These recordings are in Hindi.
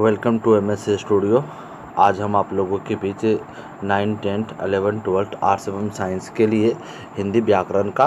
Welcome to MS studio. आज हम आप लोगों के बीच 9, 10, 11, 12 आर्ट्स एवं साइंस के लिए हिंदी व्याकरण का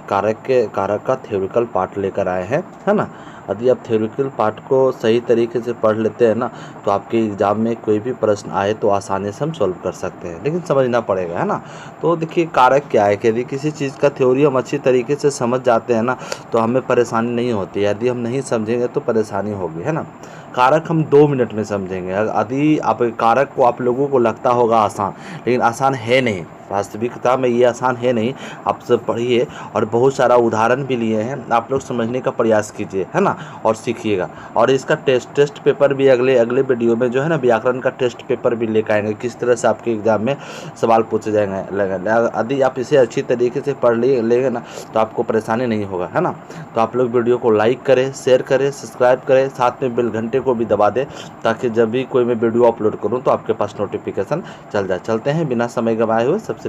कारक का थ्योरिकल पार्ट लेकर आए हैं, है ना। यदि आप थ्योरिकल पार्ट को सही तरीके से पढ़ लेते हैं ना, तो आपके एग्ज़ाम में कोई भी प्रश्न आए तो आसानी से हम सॉल्व कर सकते हैं, लेकिन समझना पड़ेगा, है ना। तो देखिए, कारक क्या है कि यदि किसी चीज़ का थ्योरी हम अच्छी तरीके से समझ जाते हैं ना, तो हमें परेशानी नहीं होती। यदि हम नहीं समझेंगे तो परेशानी होगी, है ना। कारक हम 2 मिनट में समझेंगे। यदि आप कारक को आप लोगों को लगता होगा आसान, लेकिन आसान है नहीं। वास्तविकता में ये आसान है नहीं। आप सब पढ़िए और बहुत सारा उदाहरण भी लिए हैं, आप लोग समझने का प्रयास कीजिए, है ना, और सीखिएगा। और इसका टेस्ट पेपर भी अगले वीडियो में जो है ना, व्याकरण का टेस्ट पेपर भी लेकर आएंगे, किस तरह से आपके एग्जाम में सवाल पूछे जाएंगे। यदि आप इसे अच्छी तरीके से पढ़ लेंगे ना, तो आपको परेशानी नहीं होगा, है ना। तो आप लोग वीडियो को लाइक करें, शेयर करें, सब्सक्राइब करें, साथ में बेल घंटे को भी दबा दें, ताकि जब भी कोई मैं वीडियो अपलोड करूं तो आपके पास नोटिफिकेशन चल जाए। चलते हैं बिना समय गंवाए हुए सबसे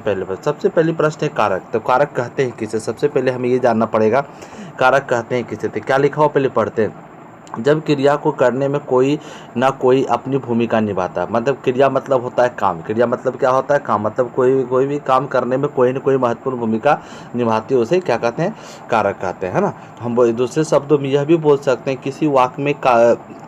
पहले प्रश्न है कारक। तो कारक कहते हैं किसे? सबसे पहले हमें ये जानना पड़ेगा कारक कहते हैं किसे। तो क्या लिखा हो पहले पढ़ते हैं। जब क्रिया को करने में कोई ना कोई अपनी भूमिका निभाता है, मतलब क्रिया मतलब होता है काम। क्रिया मतलब क्या होता है? काम। मतलब कोई भी काम करने में कोई ना कोई महत्वपूर्ण भूमिका निभाती है, उसे क्या कहते हैं? कारक कहते हैं, है ना। हम दूसरे शब्दों में यह भी बोल सकते हैं, किसी वाक्य में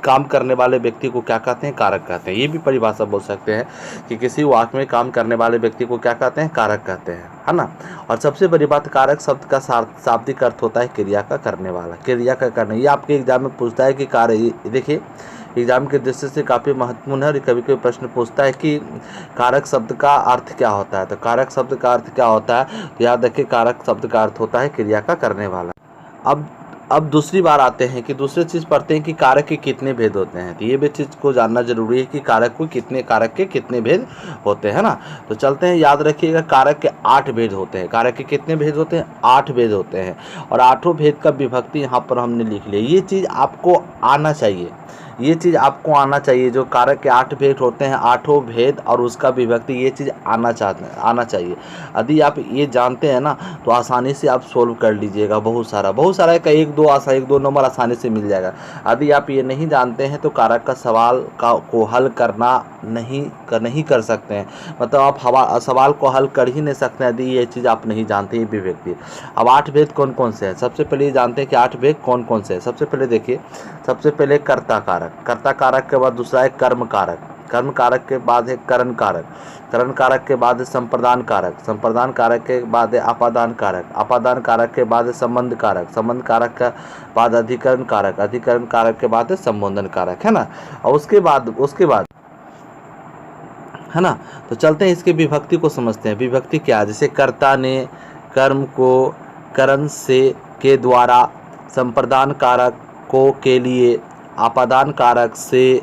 काम करने वाले व्यक्ति को क्या कहते हैं? कारक कहते हैं। ये भी परिभाषा बोल सकते हैं कि किसी वाक्य में काम करने वाले व्यक्ति को क्या कहते हैं? कारक कहते हैं, है ना। और सबसे बड़ी बात, कारक शब्द का शाब्दिक अर्थ होता है क्रिया का करने वाला, क्रिया का करने। ये आपके एग्जाम में पूछता है कि देखिए, एग्जाम के दृष्टि से काफ़ी महत्वपूर्ण है। और कभी कभी प्रश्न पूछता है कि कारक शब्द का अर्थ क्या होता है। तो कारक शब्द का अर्थ क्या होता है, तो याद रखिए, कारक शब्द का अर्थ होता है क्रिया का करने वाला। अब दूसरी बार आते हैं कि दूसरी चीज़ पढ़ते हैं कि कारक के कितने भेद होते हैं। तो ये भी चीज़ को जानना जरूरी है कि कारक के कितने भेद होते हैं ना। तो चलते हैं, याद रखिएगा, कारक के 8 भेद होते हैं। कारक के कितने भेद होते हैं? 8 भेद होते हैं। और 8 भेद का विभक्ति यहाँ पर हमने लिख लिया। ये चीज़ आपको आना चाहिए, ये चीज़ आपको आना चाहिए। जो कारक के 8 भेद होते हैं, 8 भेद और उसका विभक्ति, ये चीज़ आना चाहिए। यदि आप ये जानते हैं ना, तो आसानी से आप सोल्व कर लीजिएगा। बहुत सारा का 1-2 नंबर आसानी से मिल जाएगा। यदि आप ये नहीं जानते हैं, तो कारक का सवाल को हल करना नहीं कर सकते हैं। मतलब आप सवाल को हल कर ही नहीं सकते हैं यदि ये चीज़ आप नहीं जानते, ये विभक्ति। अब 8 भेद कौन कौन से हैं? सबसे पहले ये जानते हैं कि 8 भेद कौन कौन से हैं। सबसे पहले देखिए, सबसे पहले कर्ता कारक के बाद दूसरा है कर्म कारक के बाद है करण कारक के बाद है संप्रदान कारक के बाद है अपादान कारक के बाद है संबंध कारक के बाद अधिकरण कारक के बाद है संबोधन कारक, है ना। और उसके बाद है ना। तो चलते हैं इसके विभक्ति को समझते हैं। विभक्ति क्या है? जैसे कर्ता ने कर्म को करण से के द्वारा, संप्रदान कारक को के लिए, आपादान कारक से,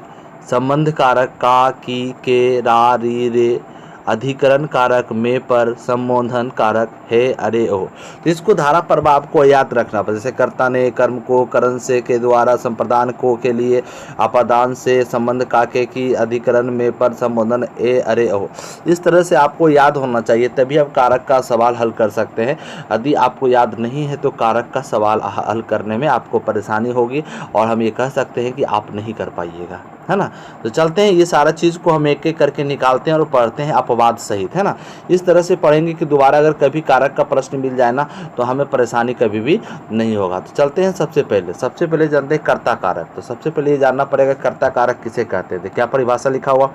संबंध कारक का, की, के, रा, री, रे, अधिकरण कारक में, पर, संबोधन कारक है, अरे, ओ। तो इसको धारा प्रभाव आपको याद रखना पड़ेगा। जैसे कर्ता ने कर्म को करण से के द्वारा, संप्रदान को के लिए, आपादान से, संबंध काके की, अधिकरण में, पर, संबोधन ए, अरे, ओ। इस तरह से आपको याद होना चाहिए, तभी आप कारक का सवाल हल कर सकते हैं। यदि आपको याद नहीं है, तो कारक का सवाल हल करने में आपको परेशानी होगी, और हम ये कह सकते हैं कि आप नहीं कर पाइएगा, है ना। तो चलते हैं, ये सारा चीज़ को हम एक एक करके निकालते हैं और पढ़ते हैं अपवाद सहित, है ना। इस तरह से पढ़ेंगे कि दोबारा अगर कभी कारक का प्रश्न मिल जाए ना, तो हमें परेशानी कभी भी नहीं होगा। तो चलते हैं, सबसे पहले जानते हैं कर्ता कारक। तो सबसे पहले ये जानना पड़ेगा कर्ता कारक किसे कहते हैं। क्या परिभाषा लिखा हुआ?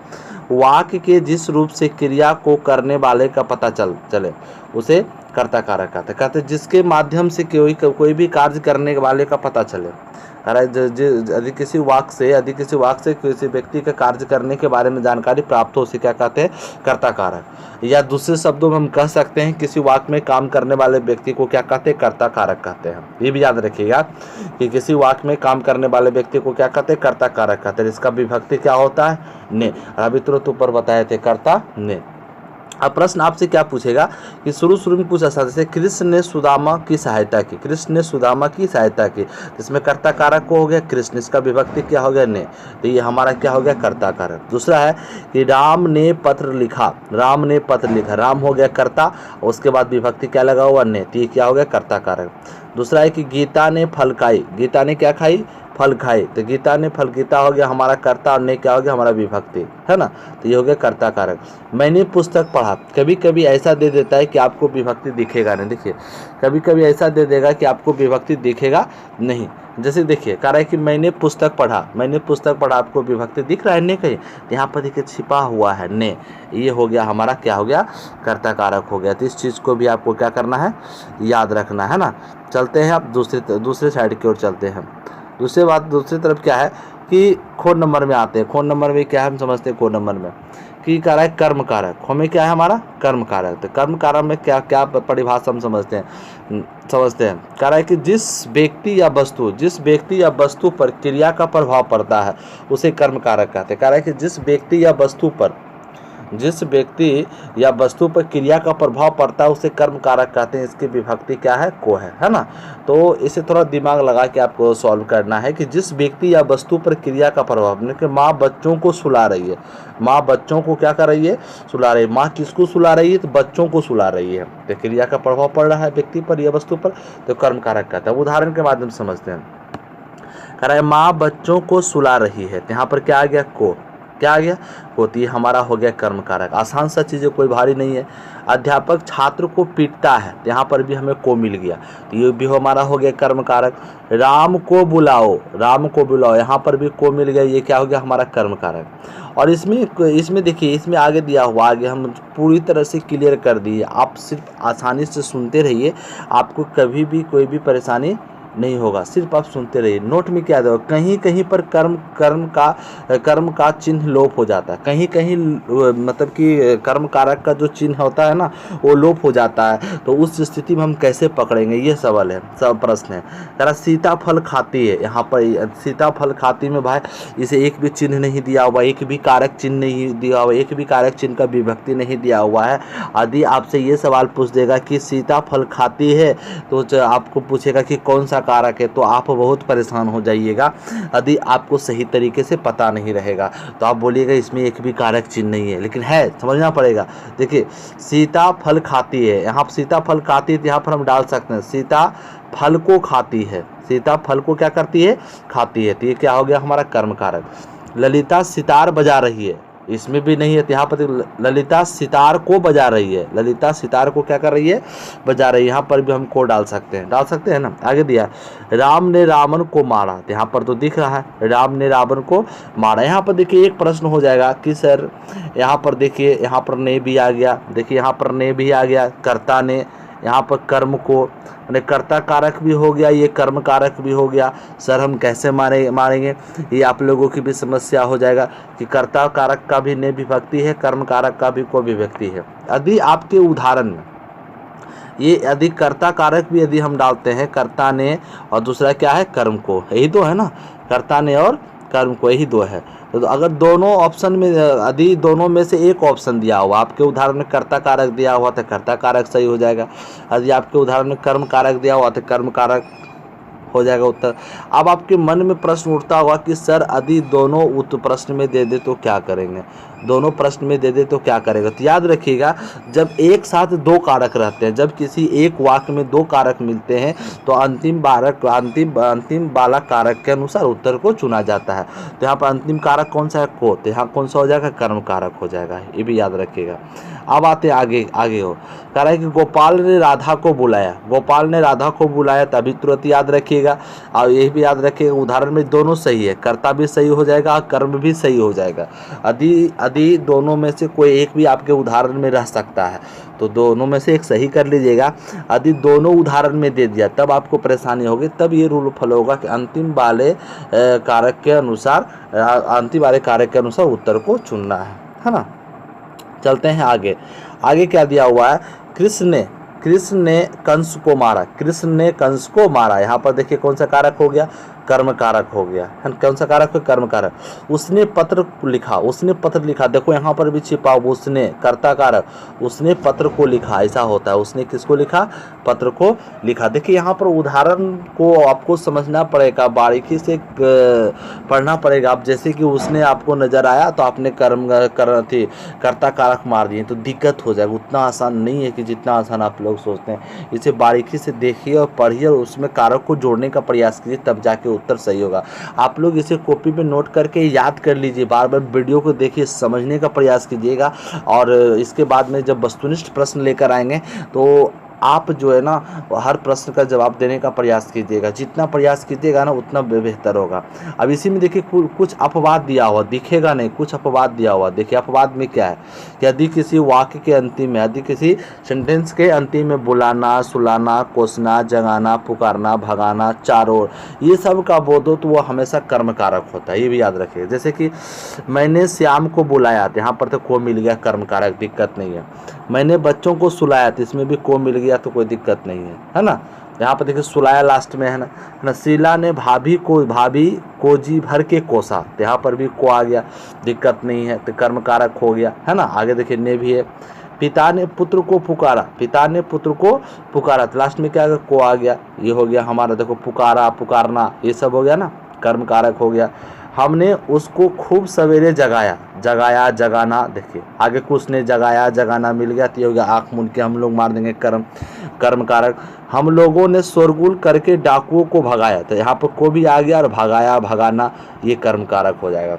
वाक्य के जिस रूप से क्रिया को करने वाले का पता चले, उसे कर्ता कारक कहते हैं। जिसके माध्यम से कोई भी कार्य करने वाले का पता चले। यदि किसी वाक्य से किसी व्यक्ति के कार्य करने के बारे में जानकारी प्राप्त हो, उसे क्या कहते हैं? कर्ता कारक। या दूसरे शब्दों में हम कह सकते हैं, किसी वाक्य में काम करने वाले व्यक्ति को क्या कहते हैं? कर्ता कारक कहते हैं। ये भी याद रखिएगा कि किसी वाक्य में काम करने वाले व्यक्ति को क्या कहते हैं? कर्ता कारक कहते हैं। इसका विभक्ति क्या होता है? ने। अभी तुरंत ऊपर बताए थे, कर्ता ने। अब प्रश्न आपसे क्या पूछेगा कि शुरू में पूछा था, जैसे कृष्ण ने सुदामा की सहायता की, इसमें कर्ता कारक को हो गया कृष्ण, इसका विभक्ति क्या हो गया? ने। तो ये हमारा क्या हो गया? कर्ता कारक। दूसरा है कि राम ने पत्र लिखा, राम हो गया कर्ता, उसके बाद विभक्ति क्या लगा हुआ? ने। तो ये क्या हो गया? कर्ता कारक। दूसरा है कि गीता ने फल खाई, गीता ने क्या खाई? फल खाए, तो गीता ने फल, गीता हो गया हमारा कर्ता और ने क्या हो गया हमारा विभक्ति, है ना। तो ये हो गया कर्ता कारक। मैंने पुस्तक पढ़ा, कभी कभी ऐसा दे देता है कि आपको विभक्ति दिखेगा नहीं। देखिए कभी कभी ऐसा दे देगा कि आपको विभक्ति दिखेगा नहीं। जैसे देखिए कह रहा है कि मैंने पुस्तक पढ़ा, मैंने पुस्तक पढ़ा, आपको विभक्ति दिख रहा है ने कहीं, यहाँ पर देखिए छिपा हुआ है ने, ये हो गया हमारा क्या हो गया कर्ता कारक हो गया। तो इस चीज़ को भी आपको क्या करना है याद रखना है ना। चलते हैं अब दूसरे साइड की ओर चलते हैं। दूसरी तरफ क्या है कि खोड नंबर में आते हैं। खोड नंबर में क्या है हम समझते हैं। खोड नंबर में कि कह रहा है कर्म कारक, हमें क्या है हमारा कर्म कारक। तो कर्म कारक में क्या क्या परिभाषा हम समझते हैं। कह रहा है कि जिस व्यक्ति या वस्तु पर क्रिया का प्रभाव पड़ता है उसे कर्म कारक कहते हैं। कह रहा है कि जिस व्यक्ति या वस्तु पर क्रिया का प्रभाव पड़ता है उसे कर्म कारक कहते हैं। इसकी विभक्ति क्या है को है ना। तो इसे थोड़ा दिमाग लगा के आपको सॉल्व करना है कि जिस व्यक्ति या वस्तु पर क्रिया का प्रभाव, कि माँ बच्चों को सुला रही है, माँ बच्चों को क्या कर रही है सुला रही है। माँ किसको सुला रही है तो बच्चों को सुला रही है। तो क्रिया का प्रभाव पड़ रहा है व्यक्ति पर या वस्तु पर, तो कर्म कारक कहता है। उदाहरण के माध्यम से समझते हैं। कह रहा है माँ बच्चों को सुला रही है, तो यहाँ पर क्या आ गया को, क्या आ गया होती है हमारा हो गया कर्म कारक। आसान सा चीज़ है, कोई भारी नहीं है। अध्यापक छात्र को पीटता है, तो यहाँ पर भी हमें को मिल गया, तो ये भी हमारा हो गया कर्म कारक। राम को बुलाओ, यहाँ पर भी को मिल गया, ये क्या हो गया हमारा कर्म कारक। और इसमें देखिए इसमें आगे दिया हुआ, आगे हम पूरी तरह से क्लियर कर दिए। आप सिर्फ आसानी से सुनते रहिए, आपको कभी भी कोई भी परेशानी नहीं होगा, सिर्फ आप सुनते रहिए। नोट में क्या दो, कहीं कहीं पर कर्म का चिन्ह लोप हो जाता है, कहीं कहीं मतलब कि कर्म कारक का जो चिन्ह होता है ना वो लोप हो जाता है। तो उस स्थिति में हम कैसे पकड़ेंगे, ये सवाल है, सब प्रश्न है। जरा सीताफल खाती है, यहाँ पर सीताफल खाती में भाई इसे एक भी चिन्ह नहीं दिया हुआ, एक भी कारक चिन्ह नहीं दिया हुआ, एक भी कारक चिन्ह का विभक्ति नहीं दिया हुआ है। यदि आपसे ये सवाल पूछ देगा कि सीताफल खाती है, तो आपको पूछेगा कि कौन सा कारक है, तो आप बहुत परेशान हो जाइएगा यदि आपको सही तरीके से पता नहीं रहेगा। तो आप बोलिएगा इसमें एक भी कारक चिन्ह नहीं है, लेकिन है, समझना पड़ेगा। देखिए सीता फल खाती है, यहाँ पर सीता फल खाती है, तो यहाँ पर हम डाल सकते हैं सीता फल को खाती है, सीता फल को क्या करती है खाती है, तो ये क्या हो गया हमारा कर्म कारक। ललिता सितार बजा रही है, इसमें भी नहीं है, तो यहाँ पर ललिता सितार को बजा रही है, ललिता सितार को क्या कर रही है बजा रही है, यहाँ पर भी हम को डाल सकते हैं ना। आगे दिया राम ने रावण को मारा, तो यहाँ पर तो दिख रहा है राम ने रावण को मारा। यहाँ पर देखिए एक प्रश्न हो जाएगा कि सर यहाँ पर देखिए यहाँ पर ने भी आ गया, देखिए यहाँ पर ने भी आ गया, कर्ता ने, यहाँ पर कर्म को मैंने कर्ता कारक भी हो गया, ये कर्म कारक भी हो गया। सर हम कैसे मारेंगे, ये आप लोगों की भी समस्या हो जाएगा कि कर्ता कारक का भी ने विभक्ति है, कर्म कारक का भी को विभक्ति है। यदि आपके उदाहरण में ये यदि कर्ता कारक भी यदि हम डालते हैं, कर्ता ने और दूसरा क्या है कर्म को, यही दो है ना, कर्ता ने और कर्म को, यही दो है। तो अगर दोनों ऑप्शन में यदि दोनों में से एक ऑप्शन दिया हुआ, आपके उदाहरण में कर्ता कारक दिया हुआ तो कर्ता कारक सही हो जाएगा, यदि आपके उदाहरण में कर्म कारक दिया हुआ तो कर्म कारक हो जाएगा उत्तर। अब आपके मन में प्रश्न उठता होगा कि सर यदि दोनों उत्तर प्रश्न में दे दे तो क्या करेंगे, दोनों प्रश्न में दे दे तो क्या करेगा। तो याद रखिएगा जब एक साथ दो कारक रहते हैं, जब किसी एक वाक्य में दो कारक मिलते हैं तो अंतिम वाला कारक के अनुसार उत्तर को चुना जाता है। तो यहाँ पर अंतिम कारक कौन सा है को, तो यहाँ कौन सा हो जाएगा कर्म कारक हो जाएगा, ये भी याद रखिएगा। अब आते आगे हो, कह रहा है कि गोपाल ने राधा को बुलाया, गोपाल ने राधा को बुलाया, तभी तुरंत याद रखिएगा। और यही भी याद रखिएगा उदाहरण में दोनों सही है, कर्ता भी सही हो जाएगा और कर्म भी सही हो जाएगा। यदि दोनों में से कोई एक भी आपके उदाहरण में रह सकता है तो दोनों में से एक सही कर लीजिएगा। यदि दोनों उदाहरण में दे दिया तब आपको परेशानी होगी, तब ये रूल फॉलो होगा कि अंतिम वाले कारक के अनुसार उत्तर को चुनना है ना। चलते हैं आगे क्या दिया हुआ है, कृष्ण ने कंस को मारा, कृष्ण ने कंस को मारा। यहाँ पर देखिए कौन सा कारक हो गया कर्म कारक हो गया, कौन सा कारक है कर्म कारक। उसने पत्र लिखा, देखो यहाँ पर भी छिपा, उसने कर्ता कारक, उसने पत्र को लिखा, ऐसा होता है, उसने किसको लिखा पत्र को लिखा। देखिए यहाँ पर उदाहरण को आपको समझना पड़ेगा, बारीकी से पढ़ना पड़ेगा। आप जैसे कि उसने आपको नजर आया तो आपने कर्ता कारक मार दिए तो दिक्कत हो जाएगा, उतना आसान नहीं है कि जितना आसान आप लोग सोचते हैं। इसे बारीकी से देखिए और पढ़िए और उसमें कारक को जोड़ने का प्रयास कीजिए, तब जाके उत्तर सही होगा। आप लोग इसे कॉपी पे नोट करके याद कर लीजिए, बार बार वीडियो को देखिए, समझने का प्रयास कीजिएगा। और इसके बाद में जब वस्तुनिष्ठ प्रश्न लेकर आएंगे तो आप जो है ना हर प्रश्न का जवाब देने का प्रयास कीजिएगा। जितना प्रयास कीजिएगा ना उतना बेहतर होगा। अब इसी में देखिए कुछ अपवाद दिया हुआ दिखेगा नहीं, कुछ अपवाद दिया हुआ। देखिए अपवाद में क्या है, यदि किसी वाक्य के अंतिम में, यदि किसी सेंटेंस के अंतिम में बुलाना, सुलाना, कोसना, जगाना, पुकारना, भगाना, चारों ओर, ये सब का बोध हो तो वो हमेशा कर्म कारक होता है, ये भी याद रखिए। जैसे कि मैंने श्याम को बुलाया, यहाँ पर तो को मिल गया, कर्म कारक, दिक्कत नहीं है। मैंने बच्चों को सुलाया, तो इसमें भी को मिल गया तो कोई दिक्कत नहीं है ना। यहाँ पर देखिए सुलाया लास्ट में है ना। शीला ने भाभी को जी भर के कोसा, तो यहाँ पर भी को आ गया, दिक्कत नहीं है, तो कर्म कारक हो गया, है ना। आगे देखिए ने भी है। पिता ने पुत्र को पुकारा, पिता ने पुत्र को पुकारा, तो लास्ट में क्या आ गया, को आ गया। ये हो गया हमारा, देखो पुकारा, पुकारना, ये सब हो गया ना, कर्म कारक हो गया। हमने उसको खूब सवेरे जगाया, जगाया, जगाना, देखिए आगे कुछ ने जगाया, जगाना मिल गया, तो ये हो गया आँख मूंद के हम लोग मार देंगे, कर्म कारक। हम लोगों ने शोरगुल करके डाकुओं को भगाया, तो यहाँ पर को भी आ गया, और भगाया, भगाना, ये कर्म कारक हो जाएगा।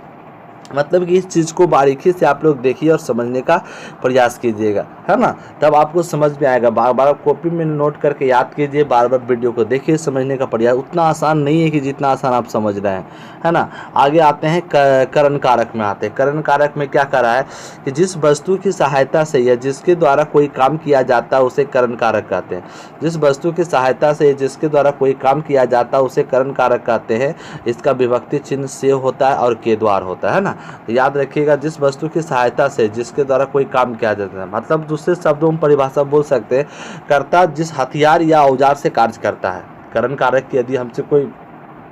मतलब कि इस चीज़ को बारीकी से आप लोग देखिए और समझने का प्रयास कीजिएगा, है ना, तब आपको समझ में आएगा। बार बार कॉपी में नोट करके याद कीजिए, बार बार वीडियो को देखिए, समझने का प्रयास। उतना आसान नहीं है कि जितना आसान आप समझ रहे हैं, है ना। आगे आते हैं करण कारक में आते हैं। करण कारक में क्या करा है कि जिस वस्तु की सहायता से या जिसके द्वारा कोई काम किया जाता है उसे करण कारक कहते हैं। जिस वस्तु की सहायता से जिसके द्वारा कोई काम किया जाता है उसे करण कारक कहते हैं। इसका विभक्ति चिन्ह से होता है और के द्वार होता है ना। तो याद रखिएगा, जिस वस्तु की सहायता से जिसके द्वारा कोई काम किया जाता है, मतलब दूसरे शब्दों में परिभाषा बोल सकते हैं, कर्ता जिस हथियार या औजार से कार्य करता है। करण कारक की यदि हमसे कोई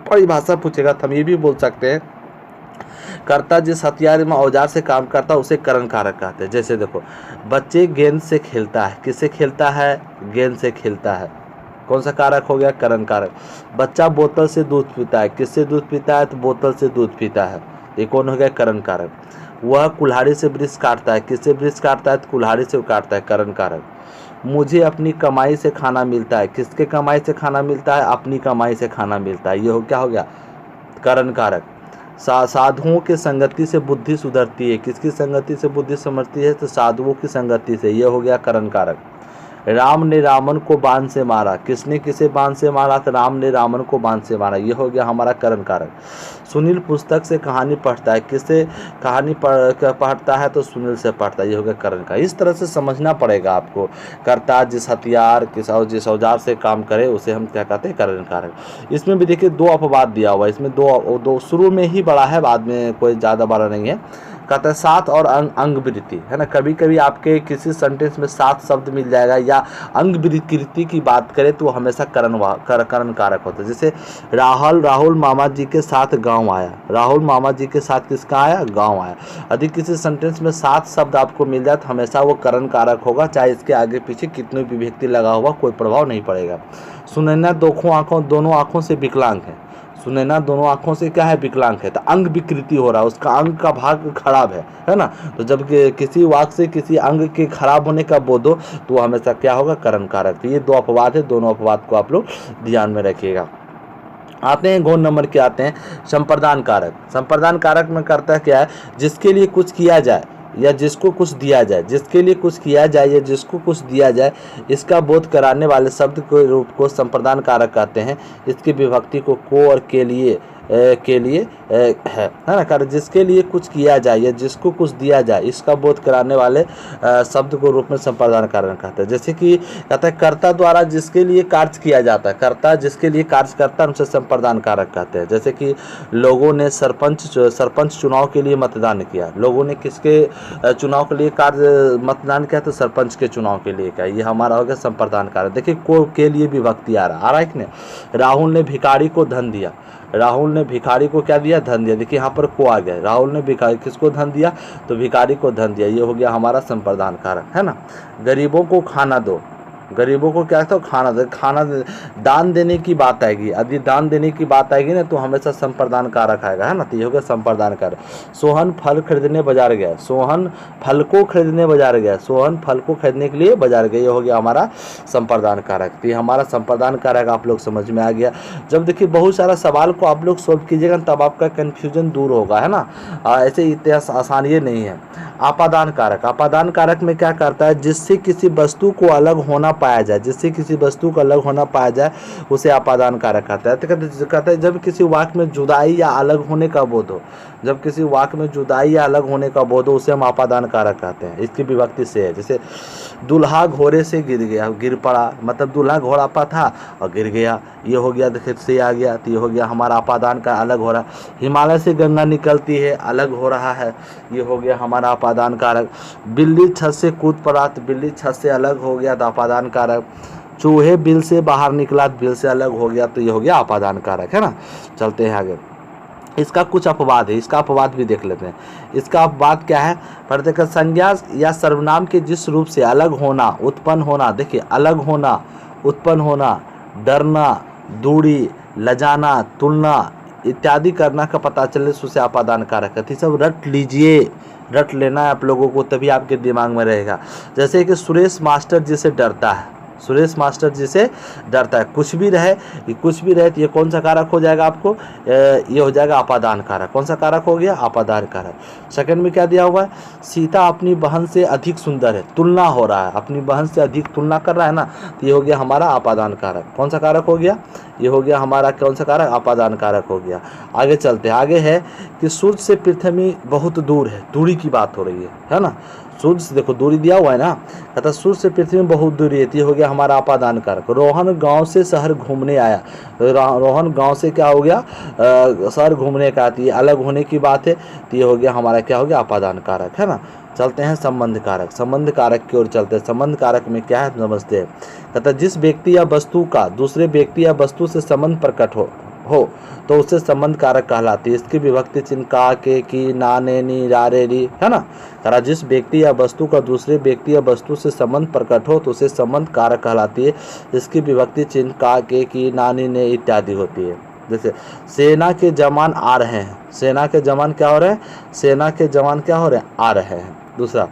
परिभाषा पूछेगा तो हम ये भी बोल सकते हैं, कर्ता जिस हथियार में औजार से काम करता है उसे करण कारक कहते हैं। जैसे देखो, बच्चे गेंद से खेलता है, किससे खेलता है, गेंद से खेलता है, कौन सा कारक हो गया, करण कारक। बच्चा बोतल से दूध पीता है, किससे दूध पीता है, तो बोतल से दूध पीता है, ये कौन हो गया, करण कारक। वह कुल्हाड़ी से वृक्ष काटता है, किससे वृक्ष काटता है, तो कुल्हाड़ी से काटता है, करण कारक। मुझे अपनी कमाई से खाना मिलता है, किसके कमाई से खाना मिलता है, अपनी कमाई से खाना मिलता है, ये हो क्या हो गया, करण कारक। साधुओं की संगति से बुद्धि सुधरती है, किसकी संगति से बुद्धि समझती है, तो साधुओं की संगति से, ये हो गया करण कारक। राम ने रावण को बाण से मारा, किसने किसे बाण से मारा, तो राम ने रावण को बाण से मारा, ये हो गया हमारा करण कारक। सुनील पुस्तक से कहानी पढ़ता है, किससे कहानी पढ़ता है, तो सुनील से पढ़ता है, ये हो गया करण कारक। इस तरह से समझना पड़ेगा आपको। कर्ता जिस हथियार जिस औजार से काम करे उसे हम क्या कहते हैं, करण कारक। इसमें भी देखिए दो अपवाद दिया हुआ है, इसमें दो शुरू में ही बड़ा है, बाद में कोई ज़्यादा बड़ा नहीं है। कहता है सात और अंग वृत्ति, है ना। कभी कभी आपके किसी सेंटेंस में सात शब्द मिल जाएगा या अंग वृत्ति की बात करें तो हमेशा करण कारक होता है। जैसे राहुल मामा जी के साथ गांव आया, राहुल मामा जी के साथ किसका आया, गांव आया। यदि किसी सेंटेंस में सात शब्द आपको मिल जाए तो हमेशा वो करण कारक होगा, चाहे इसके आगे पीछे कितने भी विभक्ति लगा हुआ कोई प्रभाव नहीं पड़ेगा। सुनैना दोनों आँखों से विकलांग है, सुनैना दोनों आँखों से क्या है, विकलांग है, तो अंग विकृति हो रहा है, उसका अंग का भाग खराब है ना। तो जब किसी वाक्य से किसी अंग के खराब होने का बोध हो तो वो हमेशा क्या होगा, करण कारक। तो ये दो अपवाद है, दोनों अपवाद को आप लोग ध्यान में रखिएगा। आते हैं गौण नंबर के, आते हैं संप्रदान कारक। संप्रदान कारक में करता क्या है, जिसके लिए कुछ किया जाए या जिसको कुछ दिया जाए, जिसके लिए कुछ किया जाए या जिसको कुछ दिया जाए, इसका बोध कराने वाले शब्द के रूप को संप्रदान कारक कहते हैं। इसकी विभक्ति को और के लिए है ना। कारण जिसके लिए कुछ किया जाए या जिसको कुछ दिया जाए, इसका बोध कराने वाले शब्द को रूप में संप्रदान कारक कहते हैं। जैसे कि कहता है कर्ता द्वारा जिसके लिए कार्य किया जाता है, कर्ता जिसके लिए कार्य करता है उनसे संप्रदान कारक कहते हैं। जैसे कि लोगों ने सरपंच चुनाव के लिए मतदान किया, लोगों ने किसके चुनाव के लिए कार्य मतदान किया, तो सरपंच के चुनाव के लिए किया, ये हमारा हो गया संप्रदान कारक। देखिए को के लिए विभक्ति आ रहा है कि नहीं। राहुल ने भिखारी को धन दिया, राहुल ने भिखारी को क्या दिया, धन दिया। देखिए यहाँ पर को आ गया, राहुल ने भिखारी किसको धन दिया, तो भिखारी को धन दिया, ये हो गया हमारा संप्रदान कारक, है ना। गरीबों को खाना दो, गरीबों को क्या था, खाना दान देने की बात आएगी। यदि दान देने की बात आएगी ना तो हमेशा संप्रदान कारक आएगा, है ना। तो ये हो गया संप्रदान कारक। सोहन फल खरीदने बाजार गया, सोहन फल को खरीदने बाजार गया, सोहन फल को खरीदने के लिए बाजार गया, ये हो गया हमारा संप्रदान कारक। तो ये हमारा संप्रदान कारक आप लोग समझ में आ गया। जब देखिए बहुत सारा सवाल को आप लोग सोल्व कीजिएगा तब आपका कन्फ्यूजन दूर होगा, है ना। ऐसे इतिहास आसान ये नहीं है। आपादान कारक, आपादान कारक में क्या करता है, जिससे किसी वस्तु को अलग होना पाया जाए, जिससे किसी वस्तु को अलग होना पाया जाए उसे आपादान कारक कहता है। तो कहते हैं जब किसी वाक्य में जुदाई या अलग होने का बोध हो, जब किसी वाक्य में जुदाई या अलग होने का बोध हो उसे हम आपादान कारक कहते हैं। इसकी विभक्ति से है, जैसे दूल्हा घोड़े से गिर गया, गिर पड़ा, मतलब दूल्हा घोड़ा पर था और गिर गया, ये हो गया, देखिए से आ गया। तो ये हो गया हमारा आपादान का अलग हो रहा। हिमालय से गंगा निकलती है, अलग हो रहा है, ये हो गया हमारा आपादान कारक। बिल्ली छत से कूद पड़ा, तो बिल्ली छत से अलग हो गया, तो आपादान कारक। चूहे बिल से बाहर निकला, बिल से अलग हो गया, तो ये हो गया आपादान कारक, है ना। चलते हैं आगे। इसका कुछ अपवाद है, इसका अपवाद भी देख लेते हैं। इसका अपवाद क्या है, पढ़ते हैं संज्ञा या सर्वनाम के जिस रूप से अलग होना, उत्पन्न होना, देखिए अलग होना, उत्पन्न होना, डरना, दूरी, लजाना, तुलना इत्यादि करना का पता चले उसे आपादान कारक है। सब रट लीजिए, रट लेना है आप लोगों को, तभी आपके दिमाग में रहेगा। जैसे कि सुरेश मास्टर जी से डरता है, सुरेश मास्टर जी से डरता है, कुछ भी रहे तो ये कौन सा कारक हो जाएगा आपको, ये हो जाएगा आपादान कारक। कौन सा कारक हो गया, आपादान कारक। सेकंड में क्या दिया हुआ है, सीता अपनी बहन से अधिक सुंदर है, तुलना हो रहा है, अपनी बहन से अधिक तुलना कर रहा है ना, तो ये हो गया हमारा आपादान कारक। कौन सा कारक हो गया, ये हो गया हमारा कौन सा कारक, आपादान कारक हो गया। आगे चलते हैं, आगे है कि सूर्य से पृथ्वी बहुत दूर है, दूरी की बात हो रही है ना। सूर्य से देखो दूरी दिया हुआ है ना, कहता सूर्य से पृथ्वी में बहुत दूरी है, तो ये हो गया हमारा आपादान कारक। रोहन गांव से शहर घूमने आया, रोहन गांव से क्या हो गया, शहर घूमने का, तो ये अलग होने की बात है, तो ये हो गया हमारा क्या हो गया, आपादान कारक, है ना। चलते हैं संबंध कारक, संबंध कारक की ओर चलते हैं। संबंध कारक में क्या है समझते हैं, कहता जिस व्यक्ति या वस्तु का दूसरे व्यक्ति या वस्तु से संबंध प्रकट हो तो उससे संबंध कारक कहलाती है। इसकी विभक्ति चिन्ह का, के, की, ना, ने, नी, रा, रे, री, है ना। करा जिस व्यक्ति या वस्तु का दूसरे व्यक्ति या वस्तु से संबंध प्रकट हो तो उसे संबंध कारक कहलाती है। इसकी विभक्ति चिन्ह का, के, की, ना, नी, ने इत्यादि होती है। जैसे सेना के जवान आ रहे हैं, सेना के जवान क्या हो रहे हैं, सेना के जवान क्या हो रहे हैं, आ रहे हैं। दूसरा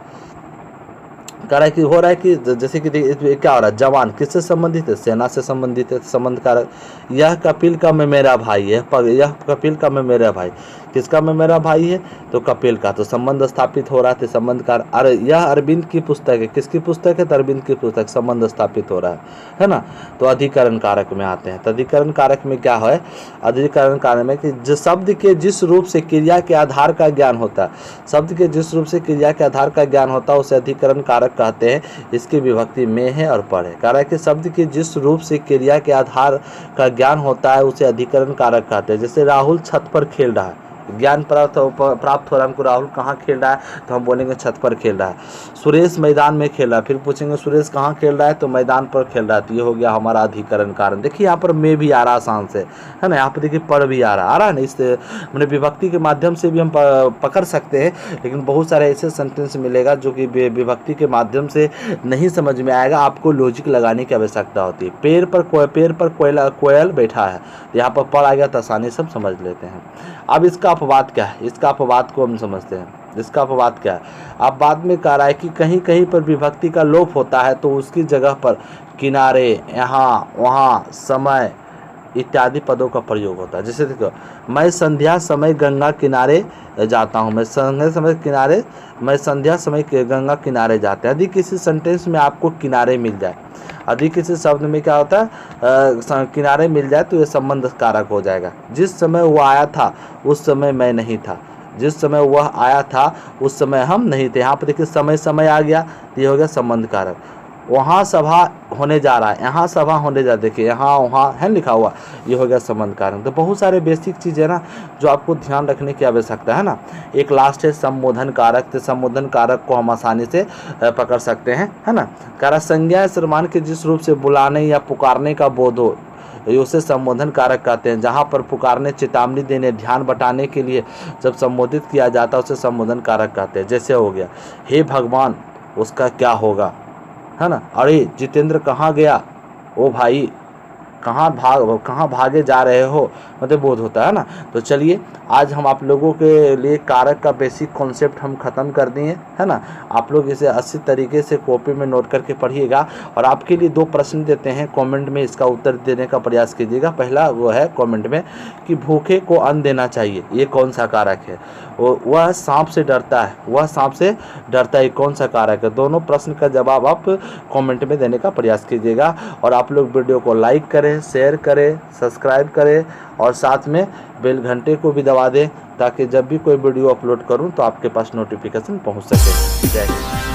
कह रहा है कि हो रहा है कि जैसे कि क्या हो रहा है, जवान किससे संबंधित है, सेना से संबंधित है, संबंध कारक। यह कपिल का मैं मेरा भाई है, यह कपिल का मैं मेरा भाई, किसका मैं मेरा भाई है, तो कपिल का, तो संबंध स्थापित हो रहा है, संबंध कारक। अरे यह अरविंद की पुस्तक है, किसकी पुस्तक है, तो अरविंद की पुस्तक, संबंध स्थापित हो रहा है ना। तो अधिकरण कारक में आते हैं। तो अधिकरण कारक में क्या है, अधिकरण कारक में कि शब्द के जिस रूप से क्रिया के आधार का ज्ञान होता है, शब्द के जिस रूप से क्रिया के आधार का ज्ञान होता है उसे अधिकरण कारक कहते हैं। इसकी विभक्ति में है और पर है। कारण कि शब्द के जिस रूप से क्रिया के आधार का ज्ञान होता है उसे अधिकरण कारक कहते हैं। जैसे राहुल छत पर खेल रहा है, ज्ञान प्राप्त हो रहा है हमको, राहुल कहाँ खेल रहा है, तो हम बोलेंगे छत पर खेल रहा है। सुरेश मैदान में खेल रहा है, फिर पूछेंगे सुरेश कहाँ खेल रहा है, तो मैदान पर खेल रहा है। तो ये हो गया हमारा अधिकरण कारण। देखिए यहाँ पर में भी आ रहा आसान से, है ना। यहाँ पर देखिए पर भी आ रहा है ना। इस मैंने विभक्ति के माध्यम से भी हम पकड़ सकते हैं, लेकिन बहुत सारे ऐसे सेंटेंस मिलेगा जो कि विभक्ति के माध्यम से नहीं समझ में आएगा, आपको लॉजिक लगाने की आवश्यकता होती है। पेड़ पर कोयल बैठा है, यहाँ पर आ गया तो आसानी सब समझ लेते हैं। अब इसका अपवाद क्या है, इसका अपवाद को हम समझते हैं। इसका अपवाद क्या है, अब बाद में कह रहा है कि कहीं कहीं पर विभक्ति का लोप होता है तो उसकी जगह पर किनारे, यहाँ, वहाँ, समय इत्यादि पदों का प्रयोग होता है। जैसे देखो, मैं संध्या समय गंगा किनारे जाता हूँ, मैं संध्या समय गंगा किनारे जाते हैं। यदि किसी सेंटेंस में आपको किनारे मिल जाए, यदि किसी शब्द में क्या होता है किनारे मिल जाए तो ये संबंध कारक हो जाएगा। जिस समय वो आया था उस समय मैं नहीं था, जिस समय वह आया था उस समय हम नहीं थे। यहाँ पर देखिए समय आ गया, तो ये हो गया संबंध कारक। वहाँ सभा होने जा रहा है, यहाँ सभा होने जा, देखिए यहाँ वहाँ है लिखा हुआ, ये हो गया संबंध कारक। तो बहुत सारे बेसिक चीज़ें ना जो आपको ध्यान रखने की आवश्यकता है ना। एक लास्ट है संबोधन कारक। तो संबोधन कारक को हम आसानी से पकड़ सकते हैं, है ना। कारक संज्ञा सर्वनाम के जिस रूप से बुलाने या पुकारने का बोध हो उसे संबोधन कारक कहते हैं। जहाँ पर पुकारने, चेतावनी देने, ध्यान बटाने के लिए जब संबोधित किया जाता है उसे संबोधन कारक कहते हैं। जैसे हो गया हे भगवान उसका क्या होगा, है ना। अरे जितेंद्र कहाँ गया, ओ भाई कहाँ भागे जा रहे हो, मतलब बोध होता है ना। तो चलिए आज हम आप लोगों के लिए कारक का बेसिक कॉन्सेप्ट हम ख़त्म कर दिए, है ना। आप लोग इसे अच्छी तरीके से कॉपी में नोट करके पढ़िएगा। और आपके लिए 2 प्रश्न देते हैं, कमेंट में इसका उत्तर देने का प्रयास कीजिएगा। पहला वो है कमेंट में कि भूखे को अन्न देना चाहिए, ये कौन सा कारक है। वह सांप से डरता है, वह सांप से डरता है, कौन सा कारक है। दोनों प्रश्न का जवाब आप कमेंट में देने का प्रयास कीजिएगा। और आप लोग वीडियो को लाइक करें, शेयर करें, सब्सक्राइब करें और साथ में बेल घंटे को भी दबा दें, ताकि जब भी कोई वीडियो अपलोड करूं तो आपके पास नोटिफिकेशन पहुंच सके। जय हिंद।